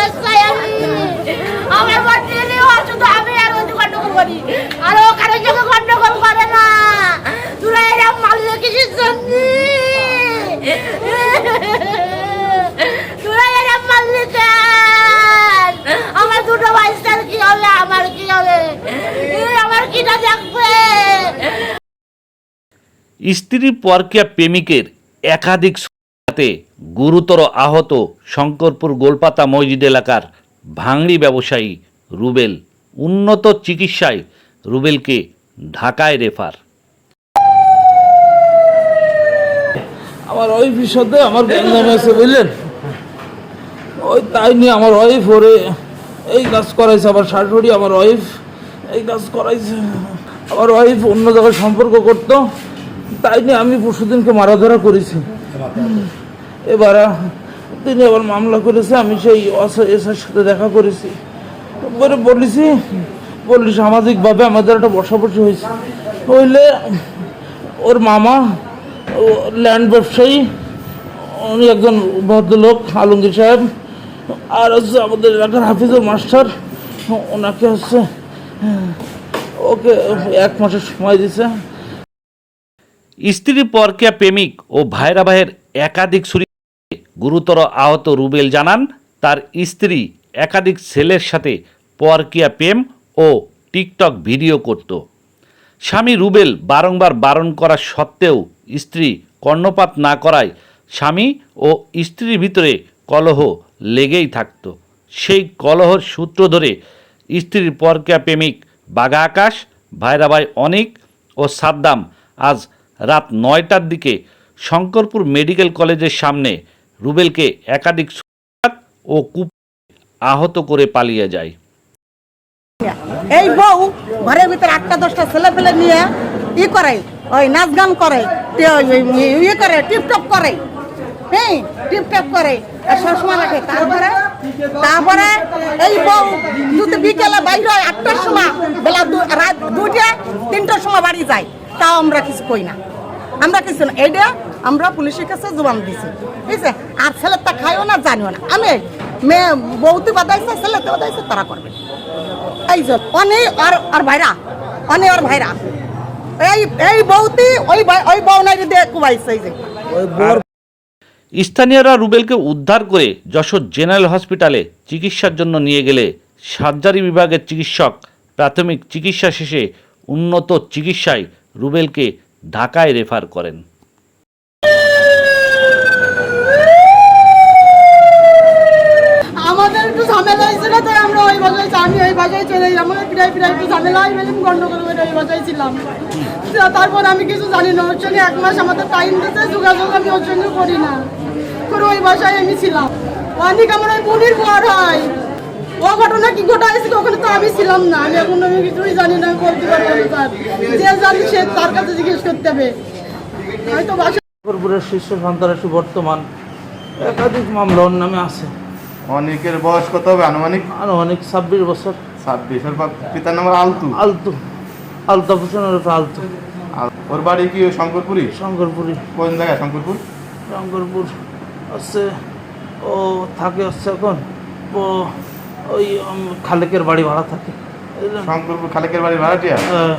Divorce চাই আমি। আমার বাচ্চা নিয়ে শুধু আমি আর ওই গন্ডগোল করি, আর ও কারোর সঙ্গে গন্ডগোল করে না। তোরা এরা মারলে কিসের জন্য? তোরা এরা মারলে কেন? আমার দুটো বাচ্চার কি হবে? আমার কি হবে? আমার কিটা দেখবে? স্ত্রী পরকীয়া প্রেমিকের একাধিক সাথে গুরুতর আহত শঙ্করপুর গোলপাতা মসজিদ এলাকার ভাঙড়ি ব্যবসায়ী রুবেল। উন্নত চিকিৎসায় রুবেলকে ঢাকায় রেফার। আমার ওয়াইফের সাথে আমার গ্যাঞ্জাম আছে বুঝলেন, ওই তাই নিয়ে আমার ওয়াইফ ওরে এই কাজ করাইছে, আমার শাশুড়ি আমার ওয়াইফ এই কাজ করাইছে। আমার ওয়াইফ অন্য জায়গায় সম্পর্ক করতো, তাই নিয়ে আমি পরশুদিনকে মারাধরা করেছি। এবার তিনি আবার মামলা করেছে, আমি সেই এসআর সাথে দেখা করেছি, বলি সামাজিকভাবে আমাদের একটা বসাবসি হয়েছে। হইলে ওর মামা ল্যান্ড ব্যবসায়ী, উনি একজন ভদ্রলোক আলমগীর সাহেব, আর হচ্ছে আমাদের এলাকার হাফিজুর মাস্টার, ওনাকে হচ্ছে ওকে 1 মাসের সময় দিছে। স্ত্রী পরকীয়া প্রেমিক ও ভাইরা ভাইয়ের একাধিক ছুরি গুরুতর আহত রুবেল জানান, তার স্ত্রী একাধিক ছেলের সাথে পরকীয়া প্রেম ও টিকটক ভিডিও করত। স্বামী রুবেল বারংবার বারণ করা সত্ত্বেও স্ত্রী কর্ণপাত না করায় স্বামী ও স্ত্রীর ভিতরে কলহ লেগেই থাকত। সেই কলহর সূত্র ধরে স্ত্রীর পরকীয়া প্রেমিক বাঘা আকাশ, ভাইরা ভাই অনিক ও সাদ্দাম আজ রাত 9টার দিকে শঙ্করপুর মেডিকেল কলেজের সামনে রুবেলকে একাধিক ও কূপ আহত করে পালিয়ে যায়। এই বউ ঘরের ভিতরে 8টা-10টা ছেলে পেলে নিয়ে করে, ওই নাচ গান করে, করে টিপটপ করে, হ্যাঁ টিপটপ করে, সবসময় রাখে। তারপরে এই বউ যদি বিকেলে বাইরে হয় 8টার সময়, বেলা রাত 2টা-3টার সময় বাড়ি যায়, তাও আমরা কিছু কই না, আমরা কিছু না। এইটা আমরা পুলিশের কাছে জবান দিছি, ঠিক আছে। আর ছেলেটা খাইও না, জানিও না। আমি মেয়ে বউতি বাদাইছে, ছেলেতে বাদাইছে, তারা করবে। এই যে অনেক আর ভাইরা, অনেক আর ভাইরা এই বউতি ওই বউ নাই দিয়ে কুবাইছে। এই যে স্থানীয়রা রুবেলকে উদ্ধার করে যশোর জেনারেল হসপিটালে চিকিৎসার জন্য নিয়ে গেলে সার্জারি বিভাগের চিকিৎসক প্রাথমিক চিকিৎসা শেষে উন্নত চিকিৎসায় রুবেলকে ঢাকায় রেফার করেন। আমাদের একটু ঝামেলা হয়েছিল, তাই আমরা ওই বাসায়, আমি ওই বাসায় চলে গেলাম। আমাদের প্রায় একটু ঝামেলা হয়, গন্ডগোল করে ওই বাসায় ছিলাম। তারপর আমি কিছু জানি না, ওর সঙ্গে 1 মাস আমাদের টাইম দিতে, যোগাযোগ আমি ওর সঙ্গে করি না, করে ওই বাসায় আমি ছিলাম। অনেক আমার ওই বোনের পর হয়, ও ঘটনা কি ঘটাইছিল ওখানে তো আমি ছিলাম না। আমি এখন আমি কিছুই জানি না, বলতে পারবো না স্যার। যে জানি সে তার কাছে জিজ্ঞেস করতে হবে। হয়তো শঙ্করপুরের শীর্ষ সন্ত্রাসী বর্তমান একাধিক মামলা ওর নামে আছে। অনেকের বয়স কত হবে আনুমানিক? 26 বছর। 26। ওর পিতার নাম আলতু হোসেন ওরফে আলতু। ওর বাড়ি কি শঙ্করপুরি? শঙ্করপুরি। কোন জায়গায় শঙ্করপুর? শঙ্করপুর হচ্ছে ও থাকে হচ্ছে এখন ও ওই খালেকের বাড়ি ভাড়া থাকে। শঙ্করপুর খালেকের বাড়ি ভাড়াটিয়া? হ্যাঁ।